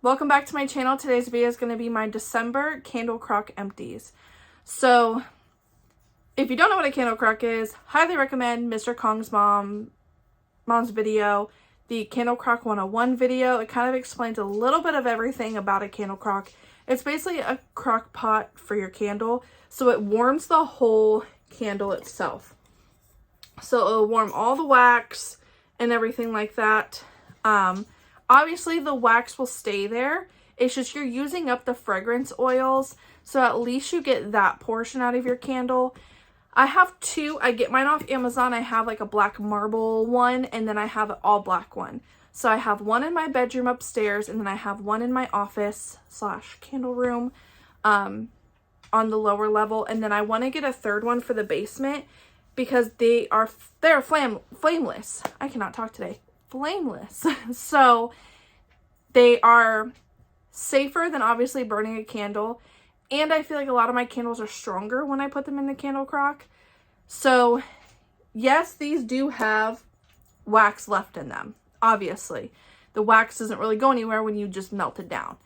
Welcome back to my channel. Today's video is going to be my December candle crock empties. So if you don't know what a candle crock is, highly recommend Mr. Kong's mom's video, the Candle Crock 101 video. It kind of explains a little bit of everything about a candle crock. It's basically a crock pot for your candle, so it warms the whole candle itself. So it'll warm all the wax and everything like that. Obviously the wax will stay there. It's just you're using up the fragrance oils, so at least you get that portion out of your candle. I have two. I get mine off Amazon. I have like a black marble one, and then I have an all black one. So I have one in my bedroom upstairs, and then I have one in my office / candle room on the lower level. And then I want to get a third one for the basement because they're flameless. I cannot talk today. Flameless. So they are safer than obviously burning a candle, and I feel like a lot of my candles are stronger when I put them in the candle crock. So yes, these do have wax left in them. Obviously the wax doesn't really go anywhere when you just melt it down,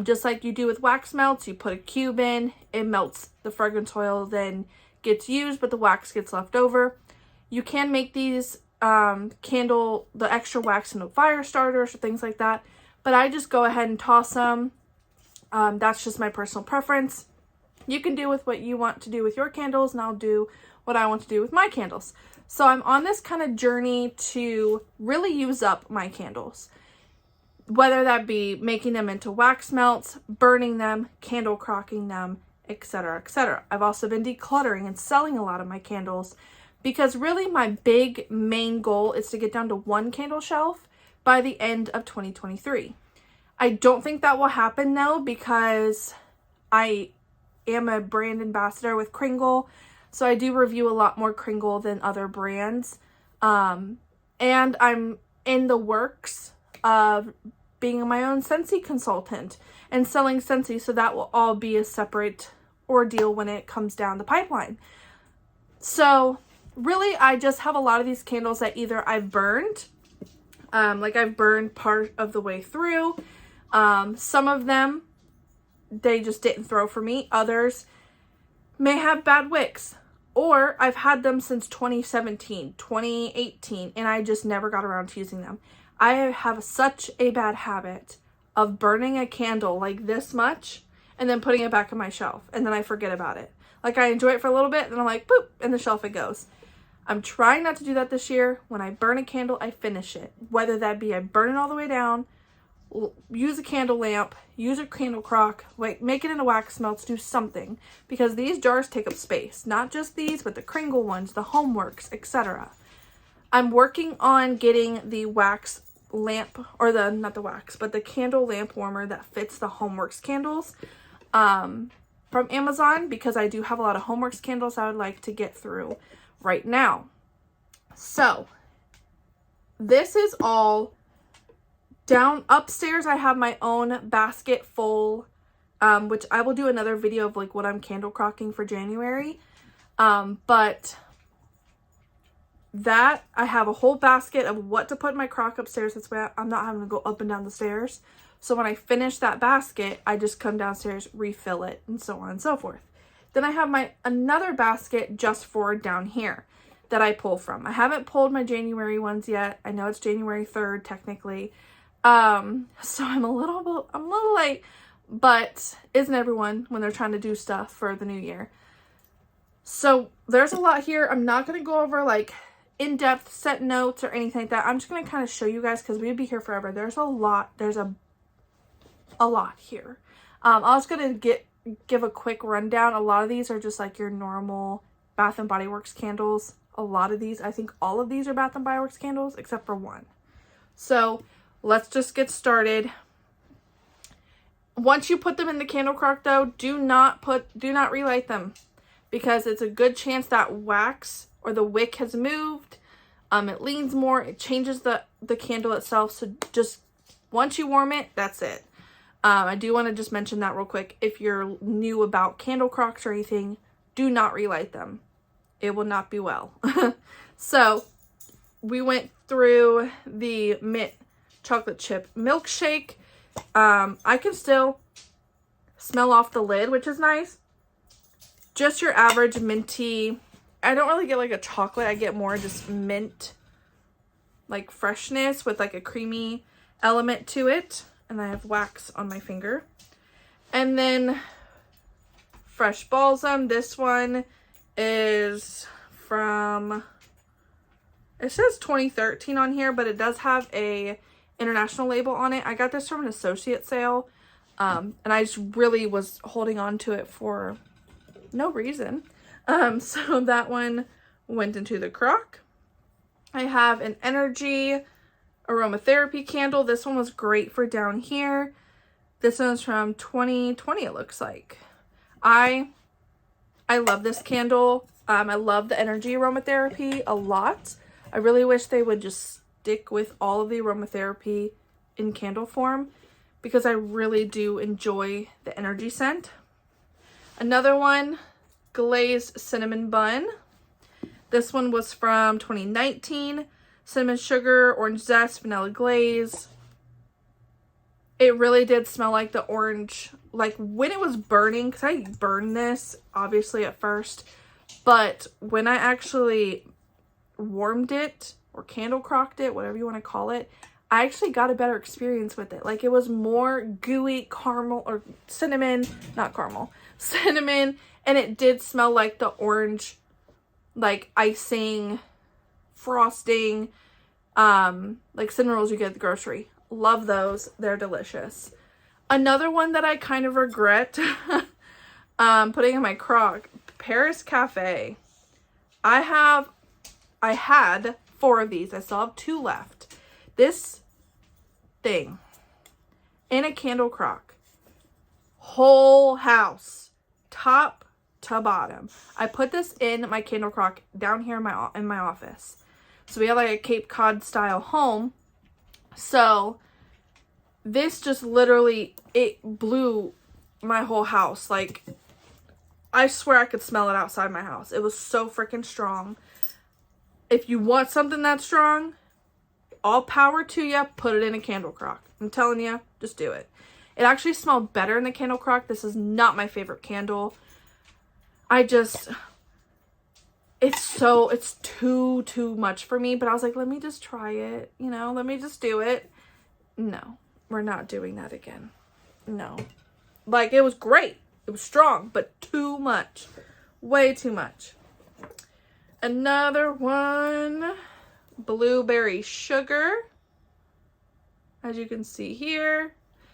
just like you do with wax melts. You put a cube in, it melts, the fragrance oil then gets used, but the wax gets left over. You can make these the extra wax into fire starters or things like that, but I just go ahead and toss them. That's just my personal preference. You can do with what you want to do with your candles, and I'll do what I want to do with my candles. So I'm on this kind of journey to really use up my candles, whether that be making them into wax melts, burning them, candle crocking them, etc., etc. I've also been decluttering and selling a lot of my candles, because really my big main goal is to get down to one candle shelf by the end of 2023. I don't think that will happen though, because I am a brand ambassador with Kringle. So I do review a lot more Kringle than other brands. And I'm in the works of being my own Scentsy consultant and selling Scentsy. So that will all be a separate ordeal when it comes down the pipeline. So really, I just have a lot of these candles that either I've burned, like I've burned part of the way through. Some of them, they just didn't throw for me. Others may have bad wicks, or I've had them since 2017, 2018, and I just never got around to using them. I have such a bad habit of burning a candle like this much and then putting it back on my shelf, and then I forget about it. Like I enjoy it for a little bit, and I'm like, boop, in the shelf it goes. I'm trying not to do that this year. When I burn a candle, I finish it. Whether that be I burn it all the way down, use a candle lamp, use a candle crock, make it into wax melts, do something. Because these jars take up space. Not just these, but the Kringle ones, the Homeworks, etc. I'm working on getting the wax lamp, or not the wax, but the candle lamp warmer that fits the Homeworks candles from Amazon, because I do have a lot of Homeworks candles I would like to get through right now. So this is all down upstairs. I have my own basket full, which I will do another video of like what I'm candle crocking for January. But that I have a whole basket of what to put in my crock upstairs. That's why I'm not having to go up and down the stairs. So when I finish that basket, I just come downstairs, refill it, and so on and so forth. Then I have another basket just for down here that I pull from. I haven't pulled my January ones yet. I know it's January 3rd technically. So I'm a little late, but isn't everyone when they're trying to do stuff for the new year? So there's a lot here. I'm not going to go over like in-depth set notes or anything like that. I'm just going to kind of show you guys, because we'd be here forever. There's a lot. There's a lot here. I was going to give a quick rundown. A lot of these are just like your normal Bath and Body Works candles. A lot of these, I think all of these are Bath and Body Works candles except for one. So let's just get started. Once you put them in the candle crock though, do not relight them, because it's a good chance that wax or the wick has moved. It leans more, it changes the candle itself. So just once you warm it, that's it. I do want to just mention that real quick. If you're new about candle crocks or anything, do not relight them. It will not be well. So we went through the chocolate chip milkshake. I can still smell off the lid, which is nice. Just your average minty. I don't really get like a chocolate. I get more just mint, like freshness with like a creamy element to it. And I have wax on my finger. And then fresh balsam. This one is from, it says 2013 on here, but it does have a international label on it. I got this from an associate sale. And I just really was holding on to it for no reason. So that one went into the crock. I have an Energy aromatherapy candle. This one was great for down here. This one's from 2020, it looks like. I love this candle. I love the Energy aromatherapy a lot. I really wish they would just stick with all of the aromatherapy in candle form because I really do enjoy the Energy scent. Another one, glazed cinnamon bun. This one was from 2019. Cinnamon sugar, orange zest, vanilla glaze. It really did smell like the orange, like when it was burning, because I burned this obviously at first, but when I actually warmed it or candle crocked it, whatever you want to call it, I actually got a better experience with it. Like it was more gooey caramel or cinnamon, not caramel, cinnamon, and it did smell like the orange, like icing, frosting, like cinnamon rolls you get at the grocery. Love those. They're delicious. Another one that I kind of regret putting in my crock, Paris Cafe. I had 4 of these. I still have 2 left. This thing in a candle crock, whole house, top to bottom. I put this in my candle crock down here in my office. So we have like a Cape Cod style home. So this just literally, it blew my whole house. Like I swear I could smell it outside my house. It was so freaking strong. If you want something that strong, all power to you, put it in a candle crock. I'm telling you, just do it. It actually smelled better in the candle crock. This is not my favorite candle. It's too much for me, but I was like, let me just try it, you know, let me just do it. No, we're not doing that again. No. Like, it was great. It was strong, but too much. Way too much. Another one, blueberry sugar. As you can see here,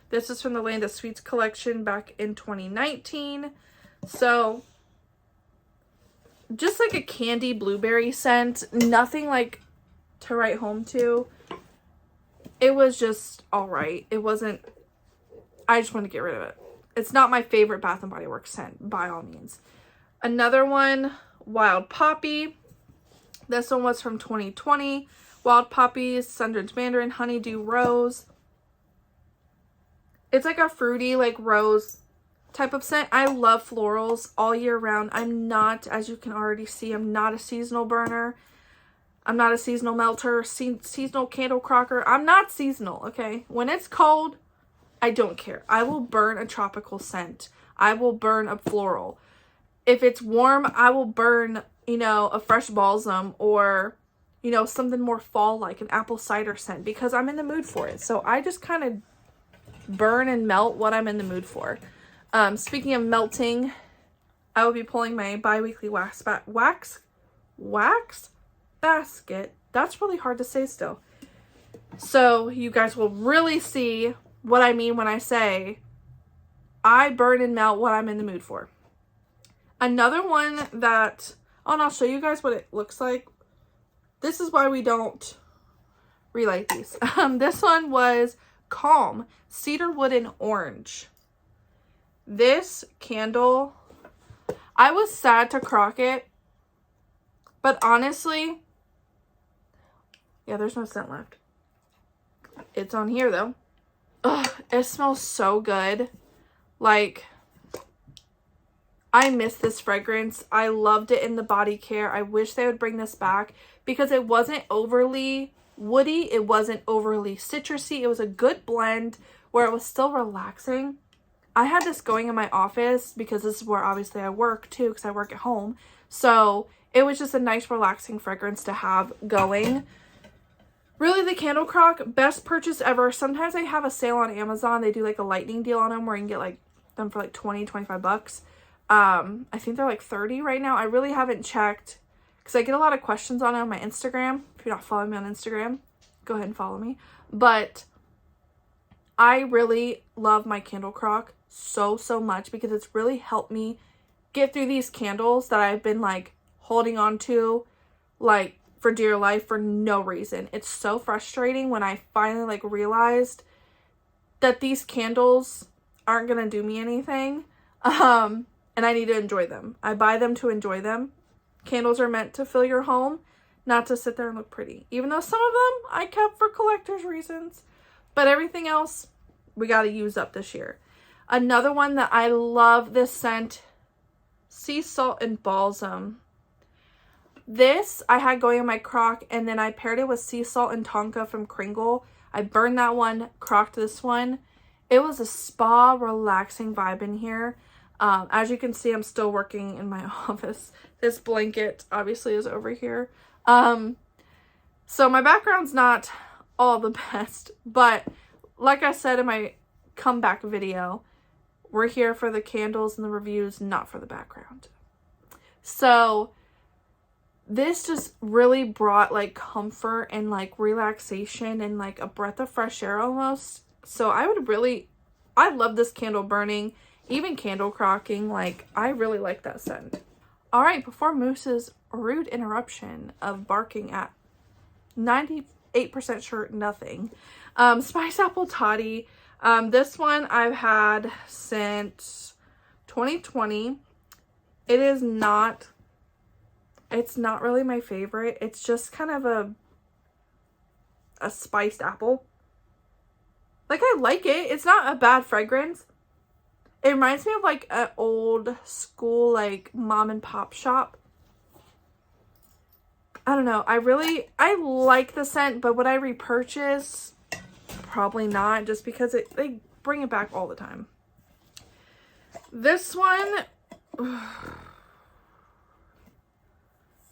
this is from the Land of Sweets collection back in 2019. So just like a candy blueberry scent, nothing like to write home to. It was just all right. It wasn't, I just wanted to get rid of it. It's not my favorite Bath & Body Works scent by all means. Another one, Wild Poppy. This one was from 2020. Wild Poppies, Sundridge Mandarin, Honeydew Rose. It's like a fruity, like rose type of scent. I love florals all year round. I'm not, as you can already see, I'm not a seasonal burner. I'm not a seasonal melter, seasonal candle crocker. I'm not seasonal, okay? When it's cold, I don't care. I will burn a tropical scent. I will burn a floral. If it's warm, I will burn, you know, a fresh balsam or, you know, something more fall-like, an apple cider scent, because I'm in the mood for it. So I just kind of burn and melt what I'm in the mood for. Speaking of melting, I will be pulling my bi-weekly wax basket. That's really hard to say still. So you guys will really see what I mean when I say I burn and melt what I'm in the mood for. Another one that, oh, and I'll show you guys what it looks like. This is why we don't relight these. This one was Calm, Cedarwood and Orange. This candle, I was sad to crock it, but honestly, yeah, there's no scent left. It's on here though. Ugh, it smells so good. Like, I miss this fragrance. I loved it in the body care. I wish they would bring this back because it wasn't overly woody. It wasn't overly citrusy. It was a good blend where it was still relaxing. I had this going in my office because this is where obviously I work too, because I work at home. So it was just a nice relaxing fragrance to have going. Really, the Candle Crock, best purchase ever. Sometimes they have a sale on Amazon. They do like a lightning deal on them where you can get like them for like 20, 25 bucks. I think they're like 30 right now. I really haven't checked because I get a lot of questions on it on my Instagram. If you're not following me on Instagram, go ahead and follow me. But I really love my Candle Crock so much because it's really helped me get through these candles that I've been like holding on to like for dear life for no reason. It's so frustrating when I finally like realized that these candles aren't gonna do me anything, and I need to enjoy them. I buy them to enjoy them. Candles are meant to fill your home, not to sit there and look pretty, even though some of them I kept for collector's reasons, but everything else we got to use up this year. Another one that I love, this scent, Sea Salt and Balsam. This I had going in my crock, and then I paired it with Sea Salt and Tonka from Kringle. I burned that one, crocked this one. It was a spa relaxing vibe in here. As you can see, I'm still working in my office. This blanket obviously is over here. So my background's not all the best, but like I said in my comeback video, we're here for the candles and the reviews, not for the background. So this just really brought like comfort and like relaxation and like a breath of fresh air almost. So I love this candle burning, even candle crocking. Like, I really like that scent. All right, before Moose's rude interruption of barking at 98% sure nothing, Spice Apple Toddy. This one I've had since 2020. It's not really my favorite. It's just kind of a spiced apple. Like, I like it. It's not a bad fragrance. It reminds me of like an old school like mom and pop shop. I don't know. I like the scent, but would I repurchase? Probably not, just because they bring it back all the time. This one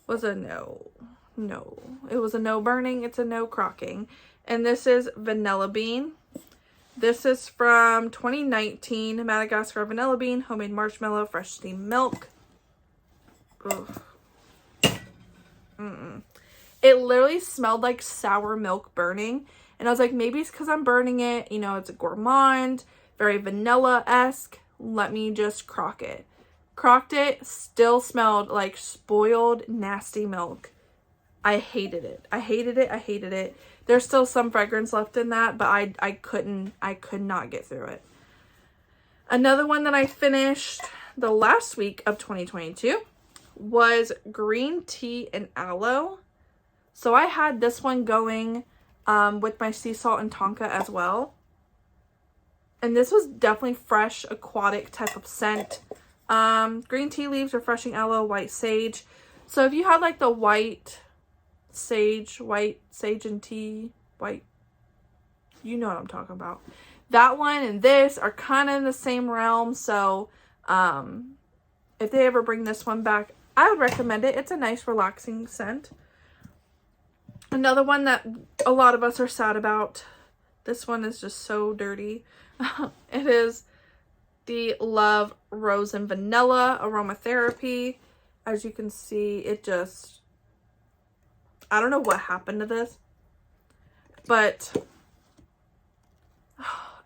was a no. It was a no burning. It's a no crocking. And this is Vanilla Bean. This is from 2019. Madagascar Vanilla Bean, homemade marshmallow, fresh steamed milk. Ugh. It literally smelled like sour milk burning. And I was like, maybe it's because I'm burning it. You know, it's a gourmand, very vanilla-esque. Let me just crock it. Crocked it, still smelled like spoiled, nasty milk. I hated it. I hated it. There's still some fragrance left in that, but I could not get through it. Another one that I finished the last week of 2022 was Green Tea and Aloe. So I had this one going with my Sea Salt and Tonka as well. And this was definitely fresh, aquatic type of scent. Green tea leaves, refreshing aloe, white sage. So if you had like the white sage and tea, you know what I'm talking about. That one and this are kind of in the same realm. So if they ever bring this one back, I would recommend it. It's a nice relaxing scent. Another one that a lot of us are sad about. This one is just so dirty. It is the Love Rose and Vanilla Aromatherapy. As you can see, it just, I don't know what happened to this, but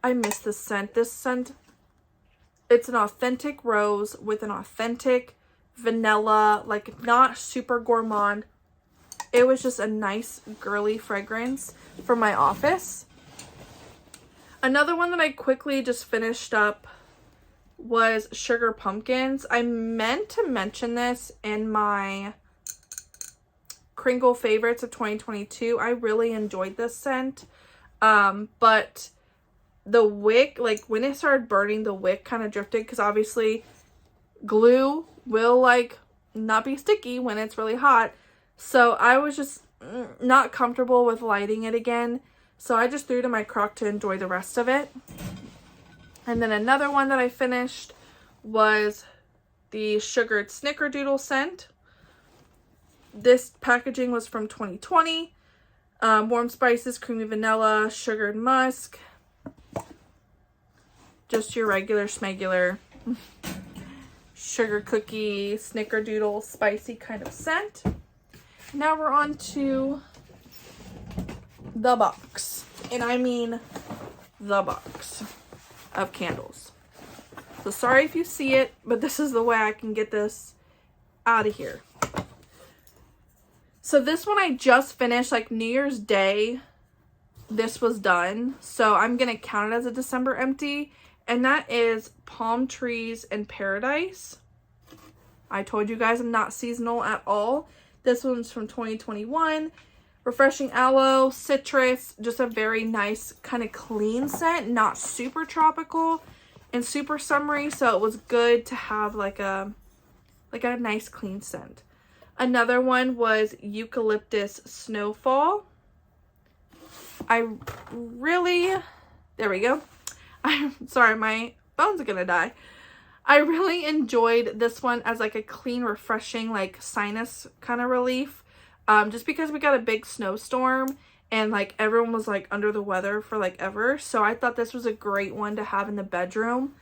I miss this scent. This scent, it's an authentic rose with an authentic vanilla, like not super gourmand. It was just a nice girly fragrance for my office. Another one that I quickly just finished up was Sugar Pumpkins. I meant to mention this in my Kringle favorites of 2022. I really enjoyed this scent. But the wick, like when it started burning, the wick kind of drifted because obviously glue will like not be sticky when it's really hot. So I was just not comfortable with lighting it again. So I just threw it in my crock to enjoy the rest of it. And then another one that I finished was the sugared snickerdoodle scent. This packaging was from 2020. Warm spices, creamy vanilla, sugared musk. Just your regular schmegular sugar cookie snickerdoodle spicy kind of scent. Now we're on to the box. And I mean the box of candles. So sorry if you see it, but this is the way I can get this out of here. So this one I just finished, like New Year's Day, this was done. So I'm going to count it as a December empty. And that is Palm Trees in Paradise. I told you guys I'm not seasonal at all. This one's from 2021. Refreshing aloe, citrus, just a very nice kind of clean scent. Not super tropical and super summery. So it was good to have like a nice clean scent. Another one was Eucalyptus Snowfall. There we go. I'm sorry, my phone's gonna die. I really enjoyed this one as like a clean, refreshing, like sinus kind of relief. Just because we got a big snowstorm and like everyone was like under the weather for like ever. So I thought this was a great one to have in the bedroom.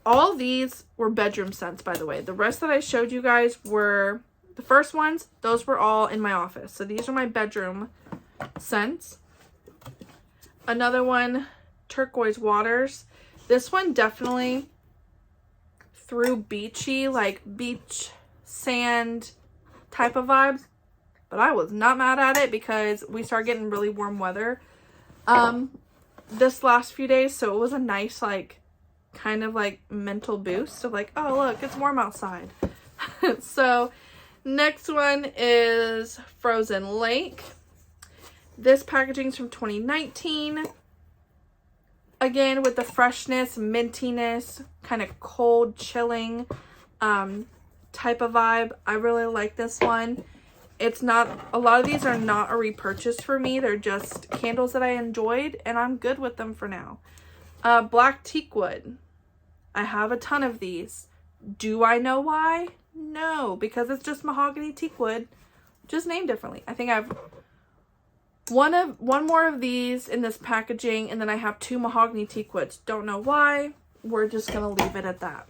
All these were bedroom scents, by the way. The rest that I showed you guys were the first ones. Those were all in my office. So these are my bedroom scents. Another one, Turquoise Waters. This one definitely threw beachy, like beach sand type of vibes, but I was not mad at it because we started getting really warm weather this last few days. So it was a nice, like, kind of like mental boost of like, oh look, it's warm outside. So next one is Frozen Lake. This packaging is from 2019. Again, with the freshness, mintiness, kind of cold, chilling type of vibe. I really like this one. It's not, a lot of these are not a repurchase for me. They're just candles that I enjoyed, and I'm good with them for now. Black Teakwood. I have a ton of these. Do I know why? No, because it's just mahogany teakwood, just named differently. I think I have one more of these in this packaging, and then I have 2 mahogany teakwoods. Don't know why. We're just gonna leave it at that.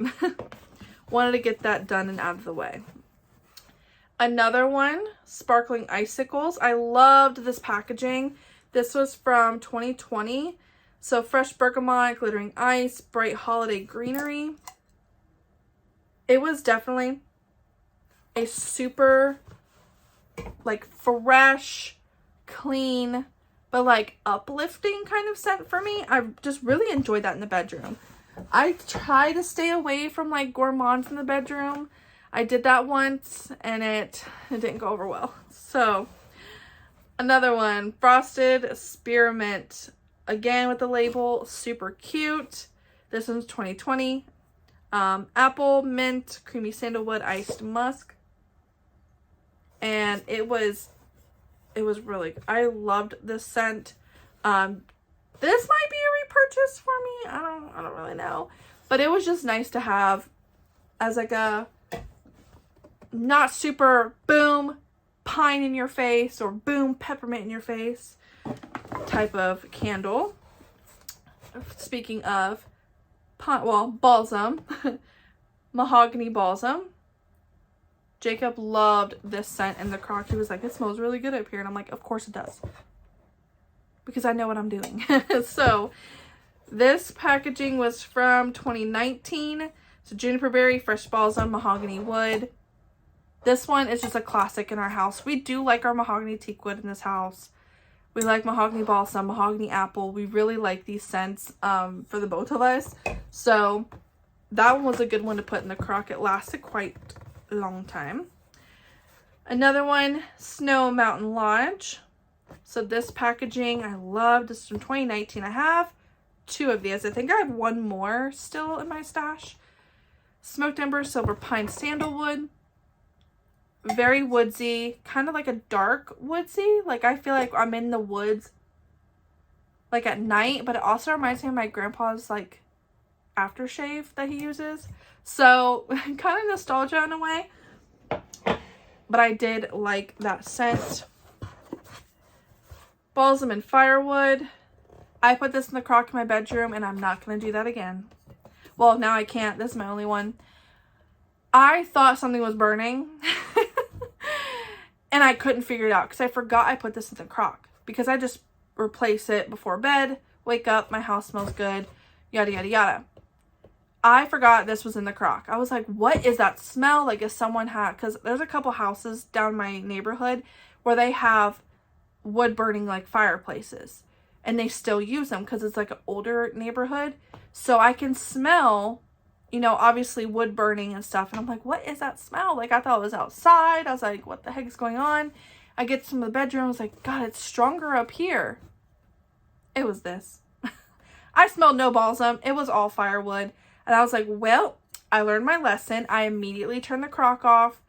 Wanted to get that done and out of the way. Another one, Sparkling Icicles. I loved this packaging. This was from 2020. So fresh bergamot, glittering ice, bright holiday greenery. It was definitely a super like fresh, clean, but like uplifting kind of scent for me. I just really enjoyed that in the bedroom. I try to stay away from like gourmands in the bedroom. I did that once and it didn't go over well. So another one, Frosted Spearmint. Again with the label, super cute. This one's 2020. Apple, mint, creamy sandalwood, iced musk. And it was really good. I loved this scent. This might be a repurchase for me. I don't really know. But it was just nice to have as like a not super boom pine in your face or boom peppermint in your face type of candle. Speaking of balsam, mahogany balsam. Jacob loved this scent in the crock. He was like, it smells really good up here. And I'm like, of course it does. Because I know what I'm doing. So this packaging was from 2019. So juniper berry, fresh balsam, mahogany wood. This one is just a classic in our house. We do like our mahogany teakwood in this house. We like mahogany balsam, mahogany apple. We really like these scents for the both of us. So that one was a good one to put in the crock. It lasted quite a long time. Another one, Snow Mountain Lodge. So this packaging I love. This is from 2019. I have 2 of these. I think I have 1 more still in my stash. Smoked Ember, Silver Pine, Sandalwood. very woodsy, kind of like a dark woodsy. Like I feel like I'm in the woods like at night, but it also reminds me of my grandpa's like aftershave that he uses. So kind of nostalgia in a way. But I did like that scent. Balsam and firewood. I put this in the crock in my bedroom and I'm not going to do that again. Well, now I can't. This is my only one. I thought something was burning. And I couldn't figure it out because I forgot I put this in the crock. Because I just replace it before bed, wake up, my house smells good, yada, yada, yada. I forgot this was in the crock. I was like, what is that smell? Like if someone had, because there's a couple houses down my neighborhood where they have wood burning like fireplaces. And they still use them because it's like an older neighborhood. So I can smell, you know, obviously wood burning and stuff. And I'm like, what is that smell? Like I thought it was outside. I was like, what the heck is going on? I get to the bedroom. I was like, God, it's stronger up here. It was this. I smelled no balsam. It was all firewood. And I was like, well, I learned my lesson. I immediately turned the crock off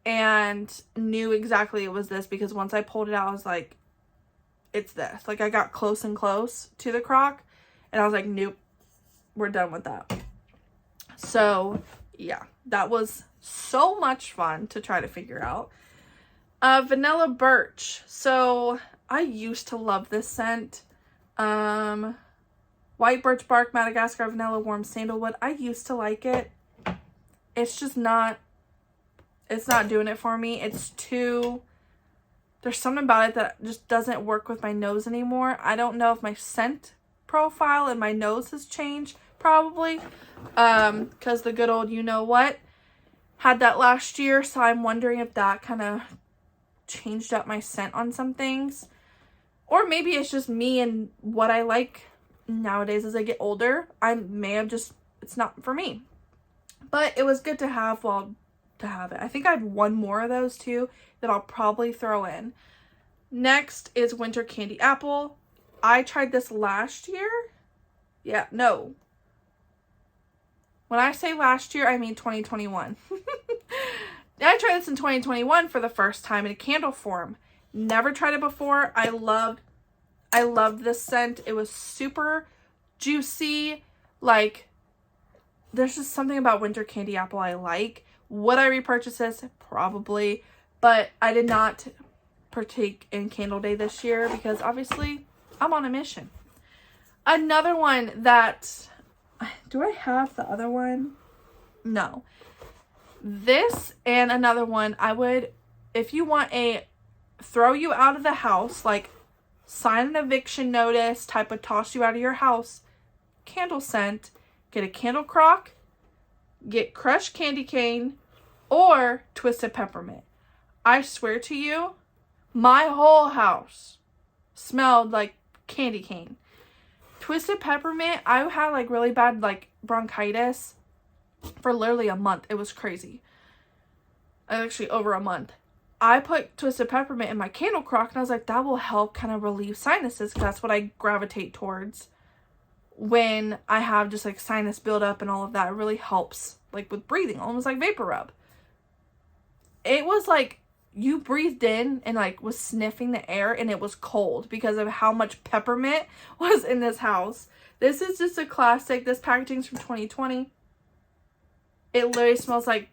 and knew exactly it was this, because once I pulled it out, I was like, it's this. Like I got close and close to the crock and I was like, nope, we're done with that. So yeah, that was so much fun to try to figure out. Vanilla birch. So I used to love this scent. White birch bark, Madagascar vanilla, warm sandalwood. I used to like it. It's just not, it's not doing it for me. It's too, there's something about it that just doesn't work with my nose anymore. I don't know if my scent profile and my nose has changed, probably. Because the good old you-know-what had that last year. So I'm wondering if that kind of changed up my scent on some things. Or maybe it's just me and what I like nowadays as I get older. I may have just, it's not for me. But it was good to have, well, to have it. I think I have one more of those too that I'll probably throw in. Next is winter candy apple. I tried this last year. Yeah, no. When I say last year, I mean 2021. I tried this in 2021 for the first time in a candle form. Never tried it before. I loved this scent. It was super juicy. Like, there's just something about winter candy apple I like. Would I repurchase this? Probably. But I did not partake in Candle Day this year because obviously I'm on a mission. Another one that, do I have the other one? No. This and another one, I would, if you want a throw you out of the house, like sign an eviction notice type of toss you out of your house, candle scent, get a candle crock, get crushed candy cane, or twisted peppermint. I swear to you, my whole house smelled like candy cane. Twisted peppermint, I had like really bad like bronchitis for literally a month. It was crazy. Actually over a month. I put twisted peppermint in my candle crock and I was like, that will help kind of relieve sinuses, because that's what I gravitate towards when I have just like sinus buildup and all of that. It really helps like with breathing, almost like vapor rub. It was like you breathed in and like was sniffing the air and it was cold because of how much peppermint was in this house. This is just a classic. This packaging's from 2020. It literally smells like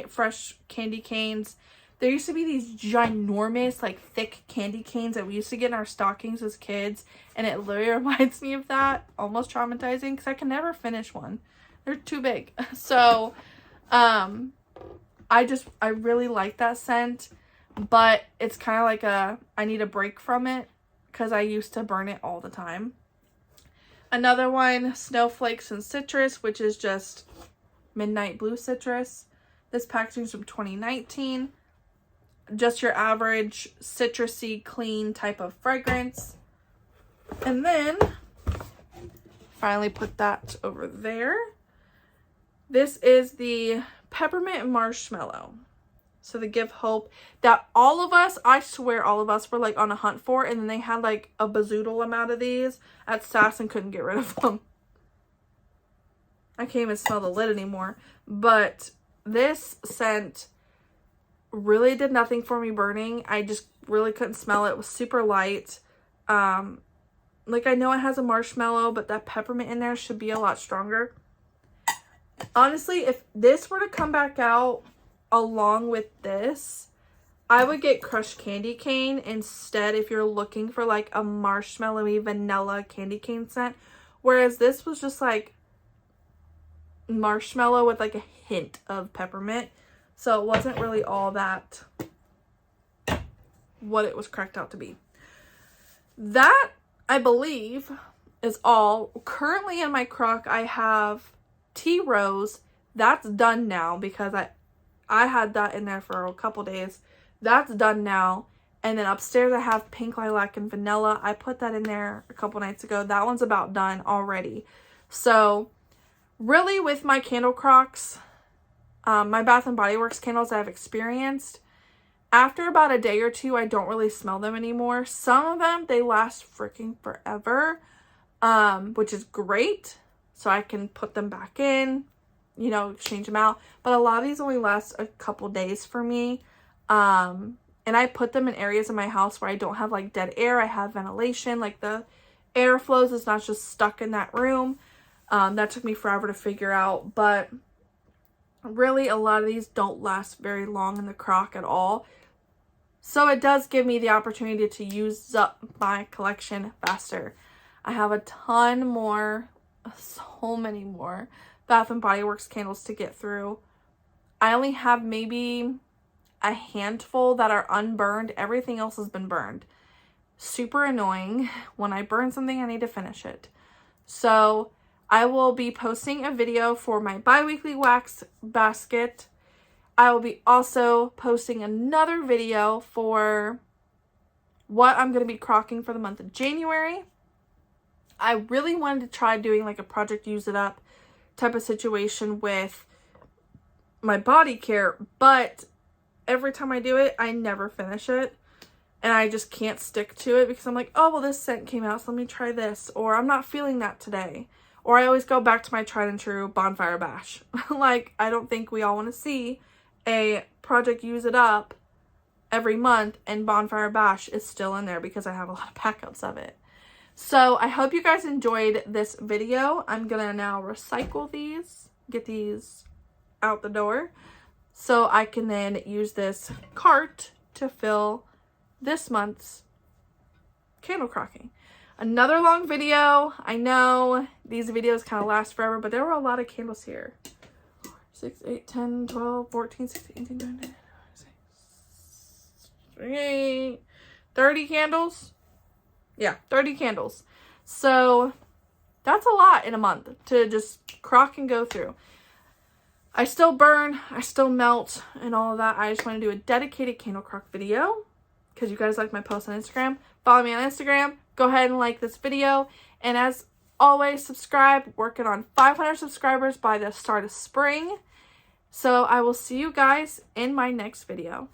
fresh candy canes. There used to be these ginormous, like, thick candy canes that we used to get in our stockings as kids. And it literally reminds me of that. Almost traumatizing because I can never finish one. They're too big. So, I really like that scent. But it's kind of like I need a break from it because I used to burn it all the time. Another one, Snowflakes and Citrus, which is just Midnight Blue Citrus. This packaging is from 2019. Just your average citrusy, clean type of fragrance. And then, finally put that over there. This is the Peppermint Marshmallow. So the Give Hope that all of us, I swear all of us were like on a hunt for. And then they had like a bazoodle amount of these at Sass and couldn't get rid of them. I can't even smell the lid anymore. But this scent really did nothing for me burning. I just really couldn't smell it. It was super light. Like, I know it has a marshmallow, but that peppermint in there should be a lot stronger. Honestly, if this were to come back out along with this, I would get crushed candy cane instead if you're looking for like a marshmallowy vanilla candy cane scent. Whereas this was just like marshmallow with like a hint of peppermint. So it wasn't really all that what it was cracked out to be. That, I believe, is all. Currently in my crock, I have tea rose. That's done now because I had that in there for a couple days. That's done now. And then upstairs I have pink lilac and vanilla. I put that in there a couple nights ago. That one's about done already. So really with my candle crocks, my Bath and Body Works candles I've experienced, after about a day or two, I don't really smell them anymore. Some of them, they last freaking forever, which is great. So I can put them back in, you know, change them out. But a lot of these only last a couple days for me. And I put them in areas of my house where I don't have like dead air. I have ventilation, like the air flows. It's not just stuck in that room. That took me forever to figure out. But really, a lot of these don't last very long in the crock at all. So it does give me the opportunity to use up my collection faster. I have a ton more, so many more Bath and Body Works candles to get through. I only have maybe a handful that are unburned. Everything else has been burned. Super annoying. When I burn something, I need to finish it. So I will be posting a video for my bi-weekly wax basket. I will be also posting another video for what I'm going to be crocking for the month of January. I really wanted to try doing like a project use it up type of situation with my body care, but every time I do it, I never finish it. And I just can't stick to it because I'm like, oh, well, this scent came out, so let me try this. Or I'm not feeling that today. Or I always go back to my tried and true bonfire bash. Like, I don't think we all want to see a project use it up every month and bonfire bash is still in there because I have a lot of backups of it. So I hope you guys enjoyed this video. I'm gonna now recycle these, get these out the door, so I can then use this cart to fill this month's candle crocking. Another long video. I know these videos kind of last forever, but there were a lot of candles here. 6, 8, 10, 12, 14, 16, 18, 19, 20, 30 candles. Yeah, 30 candles. So that's a lot in a month to just crock and go through. I still burn, I still melt, and all of that. I just want to do a dedicated candle crock video because you guys like my posts on Instagram. Follow me on Instagram. Go ahead and like this video. And as always, subscribe. Working on 500 subscribers by the start of spring. So I will see you guys in my next video.